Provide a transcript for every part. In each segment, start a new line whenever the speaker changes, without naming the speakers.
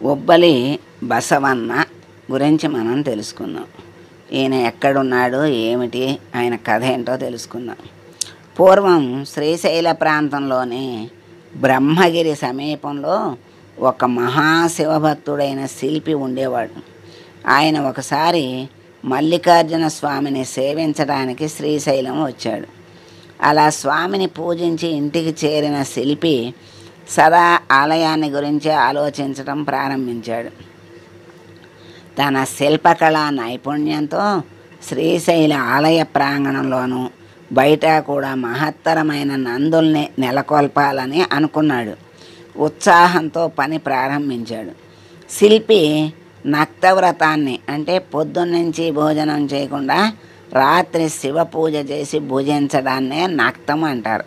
ఉబ్బలి బసవన్న గురించి మనం తెలుసుకుందాం. ఈయన ఎక్కడున్నాడు, ఏమిటి, ఆయన కథ ఏంటో తెలుసుకుందాం. పూర్వం శ్రీశైల ప్రాంతంలోని బ్రహ్మగిరి సమీపంలో ఒక మహాశివభక్తుడైన శిల్పి ఉండేవాడు. ఆయన ఒకసారి మల్లికార్జున స్వామిని సేవించడానికి శ్రీశైలం వచ్చాడు. అలా స్వామిని పూజించి ఇంటికి చేరిన శిల్పి సదా ఆలయాన్ని గురించి ఆలోచించడం ప్రారంభించాడు. తన శిల్పకళా నైపుణ్యంతో శ్రీశైల ఆలయ ప్రాంగణంలోనూ బయట కూడా మహత్తరమైన నందుల్ని నెలకొల్పాలని అనుకున్నాడు. ఉత్సాహంతో పని ప్రారంభించాడు. శిల్పి నక్తవ్రతాన్ని, అంటే పొద్దున్నుంచి భోజనం చేయకుండా రాత్రి శివ పూజ చేసి భుజించడాన్నే నక్తం అంటారు.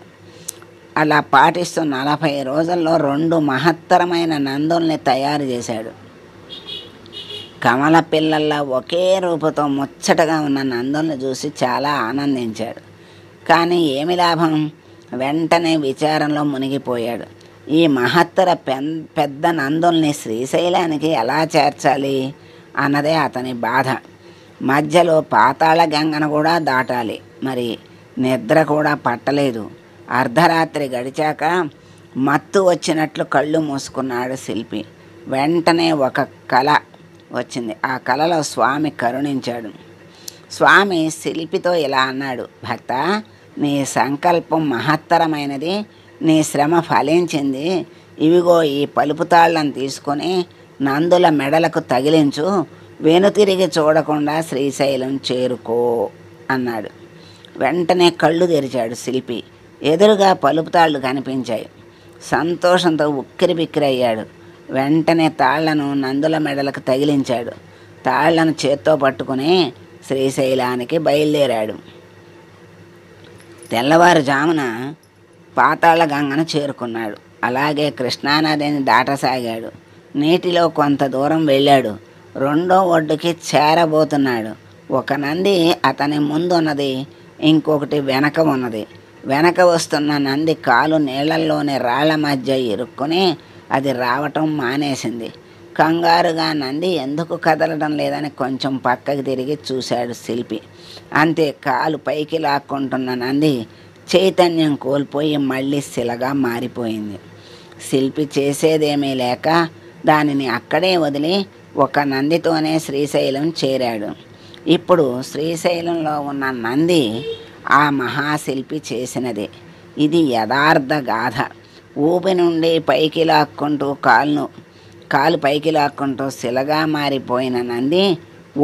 అలా పాటిస్తూ 40 రోజుల్లో 2 మహత్తరమైన నందుల్ని తయారు చేశాడు. కమల పిల్లల్లా ఒకే రూపుతో ముచ్చటగా ఉన్న నందుల్ని చూసి చాలా ఆనందించాడు. కానీ ఏమి లాభం? వెంటనే విచారంలో మునిగిపోయాడు. ఈ మహత్తర పెద్ద నందుల్ని శ్రీశైలానికి ఎలా చేర్చాలి అన్నదే అతని బాధ. మధ్యలో పాతాళ గంగను కూడా దాటాలి. మరి నిద్ర కూడా పట్టలేదు. అర్ధరాత్రి గడిచాక మత్తు వచ్చినట్లు కళ్ళు మూసుకున్నాడు శిల్పి. వెంటనే ఒక కల వచ్చింది. ఆ కలలో స్వామి కరుణించాడు. స్వామి శిల్పితో ఇలా అన్నాడు: భక్త, నీ సంకల్పం మహత్తరమైనది, నీ శ్రమ ఫలించింది. ఇవిగో ఈ పలుపుతాళ్లను తీసుకొని నందుల మెడలకు తగిలించు, వెనుతిరిగి చూడకుండా శ్రీశైలం చేరుకో అన్నాడు. వెంటనే కళ్ళు తెరిచాడు శిల్పి. ఎదురుగా పలుపుతాళ్ళు కనిపించాయి. సంతోషంతో ఉక్కిరిబిక్కిరయ్యాడు. వెంటనే తాళ్లను నందుల మెడలకు తగిలించాడు. తాళ్లను చేత్తో పట్టుకుని శ్రీశైలానికి బయలుదేరాడు. తెల్లవారుజామున పాతాళ గంగను చేరుకున్నాడు. అలాగే కృష్ణానదిని దాటసాగాడు. నీటిలో కొంత దూరం వెళ్ళాడు. 2వ ఒడ్డుకి చేరబోతున్నాడు. ఒక నంది అతని ముందు ఉన్నది, ఇంకొకటి వెనక ఉన్నది. వెనక వస్తున్న నంది కాలు నీళ్లలోని రాళ్ల మధ్య ఇరుక్కుని అది రావటం మానేసింది. కంగారుగా నంది ఎందుకు కదలడం లేదని కొంచెం పక్కకి తిరిగి చూశాడు శిల్పి. అంతే, కాలు పైకి లాక్కుంటున్న నంది చైతన్యం కోల్పోయి మళ్ళీ శిలగా మారిపోయింది. శిల్పి చేసేదేమీ లేక దానిని అక్కడే వదిలి ఒక నందితోనే శ్రీశైలం చేరాడు. ఇప్పుడు శ్రీశైలంలో ఉన్న నంది ఆ మహాశిల్పి చేసినదే. ఇది యథార్థ గాథ. ఊపి నుండి పైకి లాక్కుంటూ కాలు పైకి లాక్కుంటూ శిలగా మారిపోయిన నంది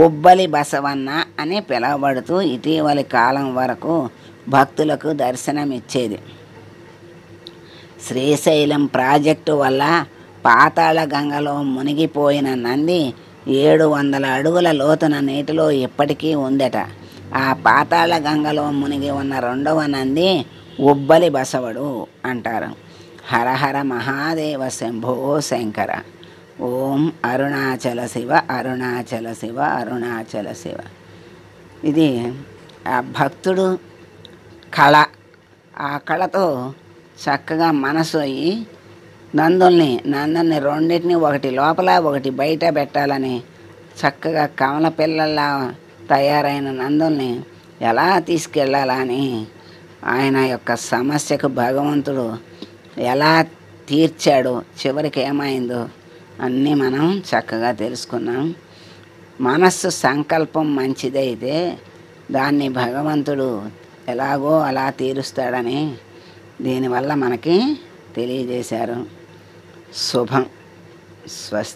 ఉబ్బలి బసవన్న అని పిలువబడుతూ ఇటీవలి కాలం వరకు భక్తులకు దర్శనమిచ్చేది. శ్రీశైలం ప్రాజెక్టు వల్ల పాతాళ గంగలో మునిగిపోయిన నంది 700 అడుగుల లోతున నీటిలో ఇప్పటికీ ఉందట. ఆ పాతాళ గంగలో మునిగి ఉన్న 2వ నంది ఉబ్బలి బసవడు అంటారు. హరహర మహాదేవ శంభో శంకర. ఓం అరుణాచల శివ, అరుణాచల శివ, అరుణాచల శివ. ఇది ఆ భక్తుడు కళ. ఆ కళతో చక్కగా మనసు అయ్యి నందుల్ని 2టిని, ఒకటి లోపల ఒకటి బయట పెట్టాలని చక్కగా కమల పిల్లల్లా తయారైన నందుల్ని ఎలా తీసుకెళ్ళాలని ఆయన యొక్క సమస్యకు భగవంతుడు ఎలా తీర్చాడో, చివరికి ఏమైందో అన్నీ మనం చక్కగా తెలుసుకున్నాం. మనస్సు సంకల్పం మంచిదైతే దాన్ని భగవంతుడు ఎలాగో అలా తీరుస్తాడని దీనివల్ల మనకి తెలియజేశారు. శుభం. స్వస్తి.